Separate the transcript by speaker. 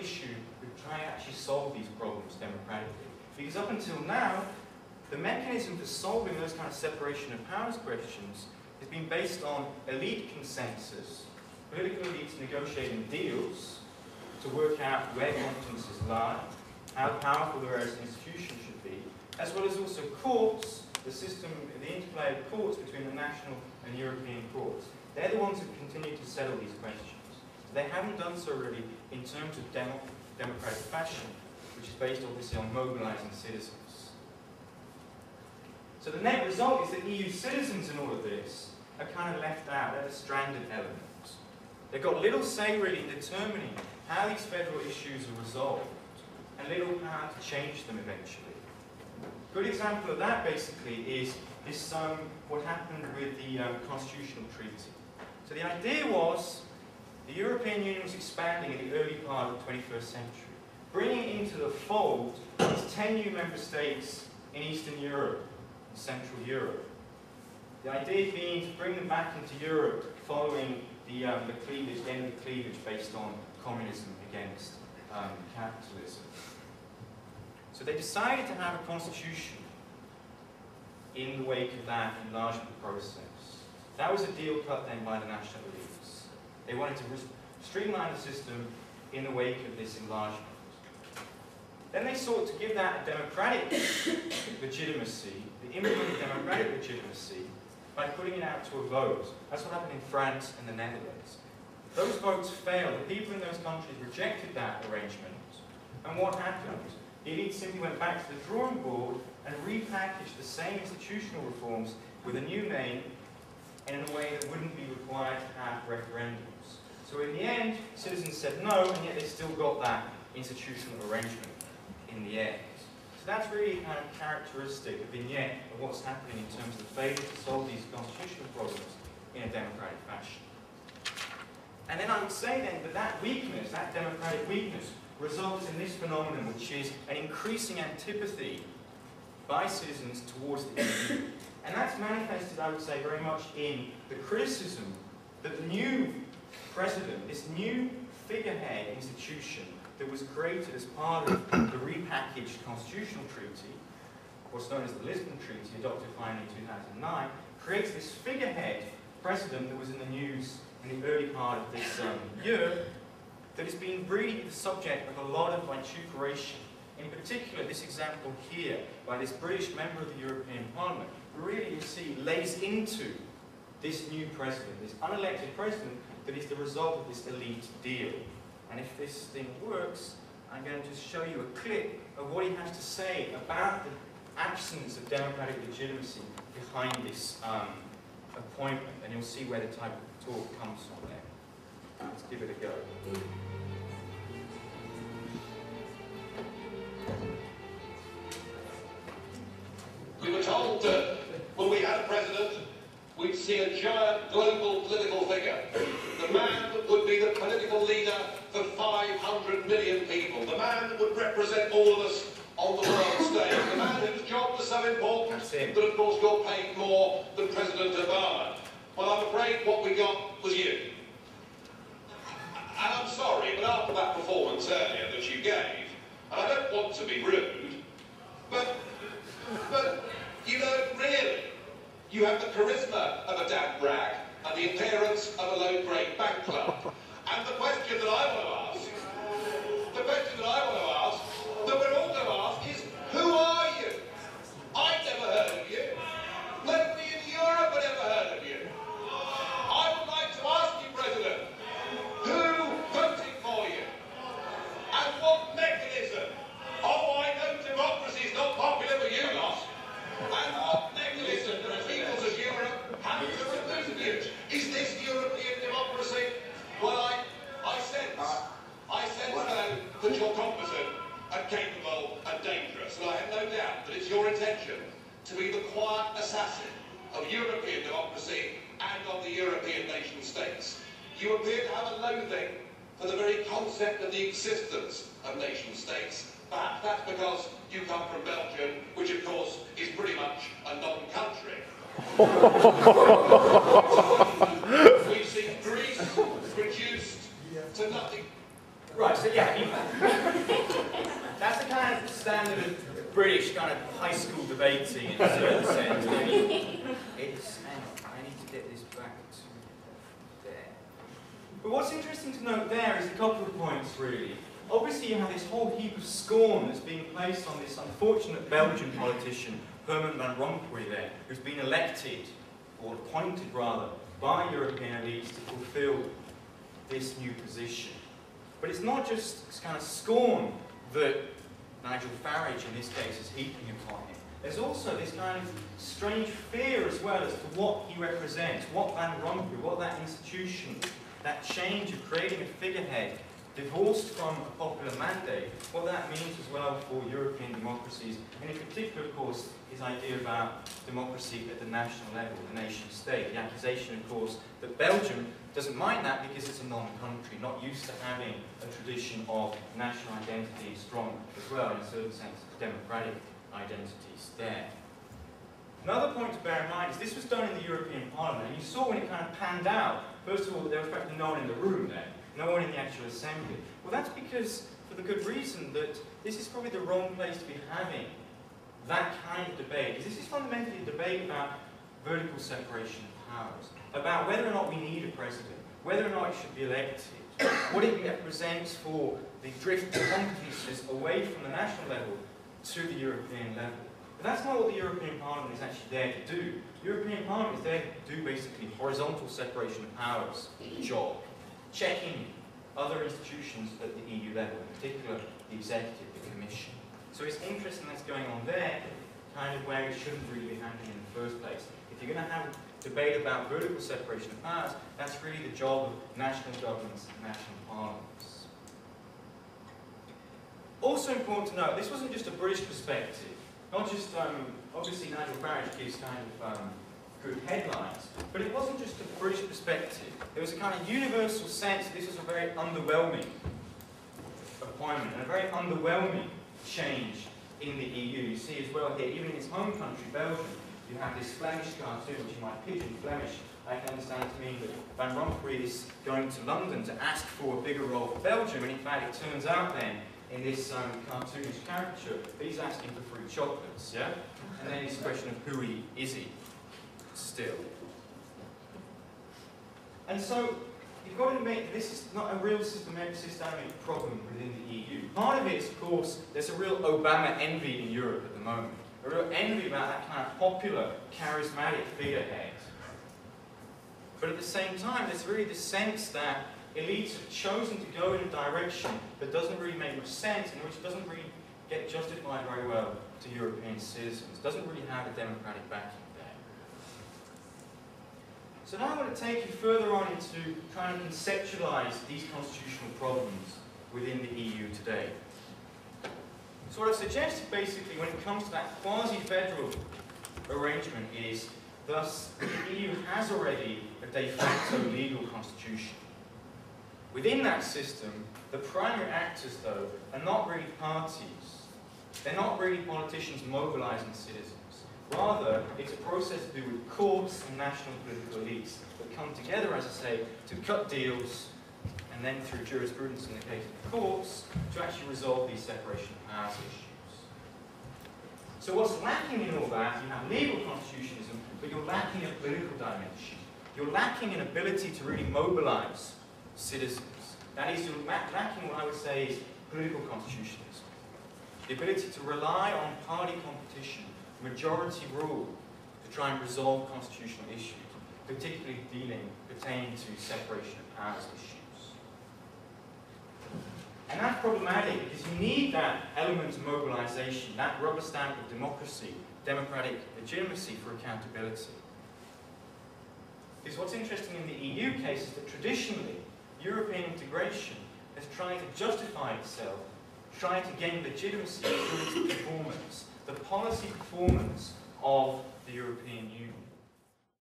Speaker 1: issue with trying to actually solve these problems democratically. Because up until now, the mechanism for solving those kind of separation of powers questions has been based on elite consensus, political elites negotiating deals to work out where competences lie, how powerful the various institutions should be, as well as also courts, the system, the interplay of courts between the national and European courts. They're the ones who continue to settle these questions. They haven't done so really in terms of democratic fashion, which is based obviously on mobilizing citizens. So the net result is that EU citizens in all of this are kind of left out. They're the stranded element. They've got little say really in determining how these federal issues are resolved, and little power to change them eventually. A good example of that basically is this, what happened with the Constitutional Treaty. So the idea was the European Union was expanding in the early part of the 21st century, bringing into the fold these 10 new member states in Eastern Europe and Central Europe. The idea being to bring them back into Europe following the cleavage, the end of the cleavage based on communism against capitalism. So they decided to have a constitution in the wake of that enlargement process. That was a deal cut then by the national elites. They wanted to streamline the system in the wake of this enlargement. Then they sought to give that a democratic legitimacy, the implement of democratic legitimacy, by putting it out to a vote. That's what happened in France and the Netherlands. Those votes failed. The people in those countries rejected that arrangement. And what happened? The elite simply went back to the drawing board and repackaged the same institutional reforms with a new name and in a way that wouldn't be required to have referendums. So in the end, citizens said no, and yet they still got that institutional arrangement in the end. So that's really kind of characteristic, a vignette of what's happening in terms of the failure to solve these constitutional problems in a democratic fashion. And then I would say then that that weakness, that democratic weakness, results in this phenomenon, which is an increasing antipathy by citizens towards the EU. And that's manifested, I would say, very much in the criticism that the new president, this new figurehead institution that was created as part of the repackaged Constitutional Treaty, what's known as the Lisbon Treaty, adopted finally in 2009, creates this figurehead president that was in the news in the early part of this year, that has been really the subject of a lot of vituperation. In particular, this example here, by this British member of the European Parliament, really, you see, lays into this new president, this unelected president, that is the result of this elite deal. And if this thing works, I'm going to just show you a clip of what he has to say about the absence of democratic legitimacy behind this appointment, and you'll see where the type of talk comes from there. Let's give it a go.
Speaker 2: We were told that when we had a president, we'd see a giant global political figure. The man that would be the political leader for 500 million people. The man that would represent all of us on the world stage. The man whose job was so important that, of course, got paid more than President Obama. Well, I'm afraid what we got was you. And I'm sorry, but after that performance earlier that you gave, and I don't want to be rude, but you know, really, you have the charisma of a damp rag and the appearance of a low-grade bank clerk. And the question that I want to ask, that we're all going to ask is, who are you? I've never heard of you. Nobody in Europe had ever heard of you. I would like to ask you, President, who voted for you? And what mechanism? Oh, I know democracy is not popular for you lot. And what mechanism do the peoples of Europe have to remove you? Is this European democracy? Well, I sense though that you're competent and capable and dangerous, and I have no doubt that it's your intention to be the quiet assassin of European democracy and of the European nation states. You appear to have a loathing for the very concept of the existence of nation states. Perhaps that's because you come from Belgium, which of course is pretty much a non-country. We've seen Greece reduced to nothing.
Speaker 1: Right, so yeah, that's the kind of standard of British kind of high school debating in a certain sense. Hang on, I need to get this back to there. But what's interesting to note there is a couple of points, really. Obviously, you have this whole heap of scorn that's being placed on this unfortunate Belgian politician, Herman Van Rompuy there, who's been elected, or appointed rather, by European elites to fulfill this new position. But it's not just this kind of scorn that Nigel Farage, in this case, is heaping upon him. There's also this kind of strange fear as well as to what he represents, what Van Rompuy, what that institution, that change of creating a figurehead divorced from a popular mandate, what that means as well for European democracies, and in particular, of course, his idea about democracy at the national level, the nation state. The accusation, of course, that Belgium doesn't mind that because it's a non-country, not used to having a tradition of national identity strong as well, in a certain sense, democratic identities there. Another point to bear in mind is this was done in the European Parliament, and you saw when it kind of panned out, first of all, there was practically no one in the room then, no one in the actual assembly. Well, that's because, for the good reason, that this is probably the wrong place to be having that kind of debate. Because this is fundamentally a debate about vertical separation of powers, about whether or not we need a president, whether or not it should be elected, what it represents for the drift of competences away from the national level to the European level. But that's not what the European Parliament is actually there to do. The European Parliament is there to do basically horizontal separation of powers job, checking other institutions at the EU level, in particular the executive, the Commission. So it's interesting that's going on there, kind of where it shouldn't really be happening in the first place. If you're going to have a debate about vertical separation of powers, that's really the job of national governments and national parliaments. Also important to note, this wasn't just a British perspective. Not just, obviously Nigel Farage gives kind of good headlines, but it wasn't just a British perspective. There was a kind of universal sense that this was a very underwhelming appointment and a very underwhelming change in the EU. You see as well here, even in its home country, Belgium, you have this Flemish cartoon, which you might pigeon Flemish. I can understand to mean that Van Rompuy is going to London to ask for a bigger role for Belgium, and in fact it turns out then, in this cartoonish caricature, that he's asking for free chocolates, yeah? And then it's a question of who is he still. And so, you've got to admit, this is not a real systemic problem within the EU. Part of it is, of course, there's a real Obama envy in Europe at the moment. A real envy about that kind of popular, charismatic figurehead. But at the same time, there's really the sense that elites have chosen to go in a direction that doesn't really make much sense and which doesn't really get justified very well to European citizens. Doesn't really have a democratic backing there. So now I want to take you further on into trying to conceptualize these constitutional problems within the EU today. So what I've suggested basically when it comes to that quasi-federal arrangement is, thus, the EU has already a de facto legal constitution. Within that system, the primary actors, though, are not really parties. They're not really politicians mobilizing citizens. Rather, it's a process to do with courts and national political elites that come together, as I say, to cut deals, and then through jurisprudence in the case of the courts, to actually resolve these separation of powers issues. So what's lacking in all that, you have legal constitutionalism, but you're lacking a political dimension. You're lacking an ability to really mobilize citizens. That is, you're lacking what I would say is political constitutionalism. The ability to rely on party competition, majority rule, to try and resolve constitutional issues, particularly pertaining to separation of powers issues. And that's problematic because you need that element of mobilization, that rubber stamp of democracy, democratic legitimacy for accountability. Because what's interesting in the EU case is that traditionally, European integration has tried to justify itself, tried to gain legitimacy through its performance, the policy performance of the European Union.